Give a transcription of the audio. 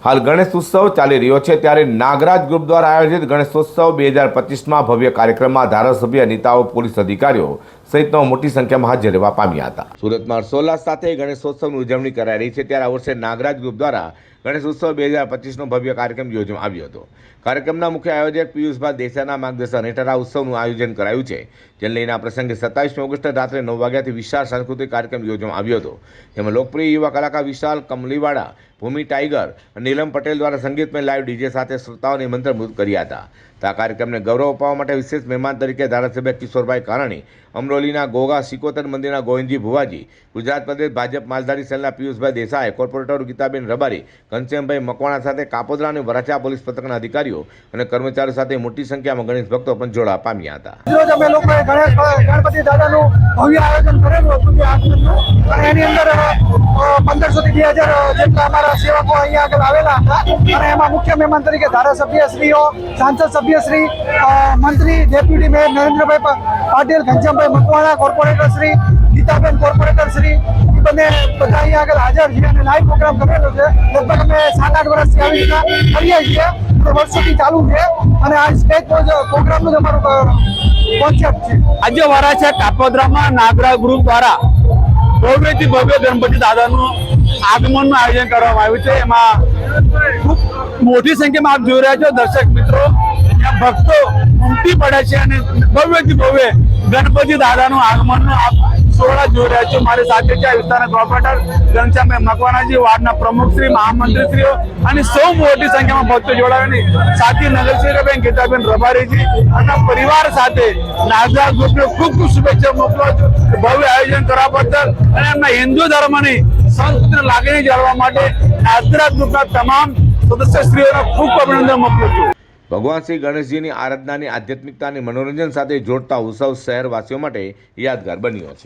હાલ ગણેશોત્સવ ચાલી રહ્યો છે ત્યારે નાગરાજ ગ્રુપ દ્વારા આયોજિત ગણેશોત્સવ 2025માં ભવ્ય કાર્યક્રમમાં ધારાસભ્ય, નેતાઓ, પોલીસ અધિકારીઓ સહિતનો મોટી સંખ્યામાં હાજર રહેવા પામ્યા હતા। સુરતમાં હર્ષોલ્લાસ સાથે ગણેશોત્સવની ઉજવણી કરાઈ રહી છે ત્યારે આ વર્ષે નાગરાજ ગ્રુપ દ્વારા ગણેશોત્સવ 2025નો ભવ્ય કાર્યક્રમ યોજવામાં આવ્યો હતો। કાર્યક્રમના મુખ્ય આયોજક પિયુષભાઈ દેસાઈના માર્ગદર્શન હેઠળ આ ઉત્સવનું આયોજન કરાયું છે, જેને લઈને આ પ્રસંગે 27 ઓગસ્ટે રાત્રે 9 વાગ્યાથી વિશાળ સાંસ્કૃતિક કાર્યક્રમ યોજવામાં આવ્યો હતો। જેમાં લોકપ્રિય યુવા કલાકાર વિશાલ કમલીવાડા, ભૂમિ ટાઈગર, નીલમ પટેલ દ્વારા સંગીતમય લાઈવ ડીજે સાથે શ્રોતાઓને મંત્રમુગ્ધ કર્યા હતા। આ કાર્યક્રમને ગૌરવ અપાવવા માટે વિશેષ મહેમાન તરીકે ધારાસભ્ય કિશોરભાઈ કાનાણી, અમરોલીના ગોગા સિકોતર મંદિરના ગોવિંદજી ભુવાજી, ગુજરાત પ્રદેશ ભાજપ માલધારી સેલના પિયુષભાઈ દેસાઈ, કોર્પોરેટર ગીતાબેન રબારી, ઘનશ્યામભાઈ મકવાણા સાથે કાપોદ્રા અને વરાછા પોલીસ પથકના અધિકારીઓ અને કર્મચારીઓ સાથે મોટી સંખ્યામાં ગણેશ ભક્તો પણ જોડાવા પામ્યા હતા। રોજ અમે લોકોએ ગણપતિ દાદાનું ભવ્ય આયોજન કરેલું હતું અને એની અંદર 1500 થી 2000 જેટલા અમારા સેવકો અહીંયા આગળ આવેલા હતા અને એમાં મુખ્ય મહેમાન તરીકે ધારાસભ્યશ્રીઓ, સાંસદ સભ્યશ્રી, મંત્રી, ડેપ્યુટી મેયર નરેન્દ્રભાઈ પાટીલ, ઘનશ્યામભાઈ મકવાણા, કોર્પોરેટર શ્રી ગીતાબેન, કોર્પોરેટર શ્રી એ બધા અહીંયા આગળ હાજર છે અને લાઈવ પ્રોગ્રામ કરેલો છે। લગભગ અમે 7-8 વર્ષથી આવી રીતના કરીએ છીએ, વર્ષોથી ચાલુ છે અને આ સ્ટેજ પ્રોગ્રામનું જ અમારું કોન્સેપ્ટ છે। આજે વરાછા કાપોદ્રામાં નાગરાજ ગ્રુપ દ્વારા ભવ્યથી ભવ્ય ગણપતિ દાદાનું આગમનનું આયોજન કરવામાં આવ્યું છે। એમાં ખૂબ મોટી સંખ્યામાં આપ જોઈ રહ્યા છો દર્શક મિત્રો, ભક્તો ઉમટી પડે છે અને ભવ્યથી ભવ્ય ગણપતિ દાદાનું આગમનનું આપ સોળા જોઈ રહ્યા છો। મારી સાથે છે વિસ્તારના કોર્પોરેટર ઘનશ્યામભાઈ મકવાણાજી, વાર્ડના પ્રમુખશ્રી, મહામંત્રીશ્રીઓ અને સૌ મોટી સંખ્યામાં ભક્તો જોડાવાની સાથી નગરસેવકબેન ગીતાબેન રબારીજી અને પરિવાર સાથે નાગરાજ ગ્રુપને ખૂબ ખૂબ શુભેચ્છા મોકલું છું ભવ્ય આયોજન કરવા બદલ અને એમના હિન્દુ ધર્મની સંસ્કૃતિની લાગણી જાળવવા માટે નાગરાજ ગ્રુપના તમામ સદસ્યશ્રીઓને ખૂબ અભિનંદન મોકલું છું। ભગવાન શ્રી ગણેશજીની આરાધનાની આધ્યાત્મિકતાની મનોરંજન સાથે જોડતા ઉત્સવ શહેરવાસીઓ માટે યાદગાર બન્યો છે।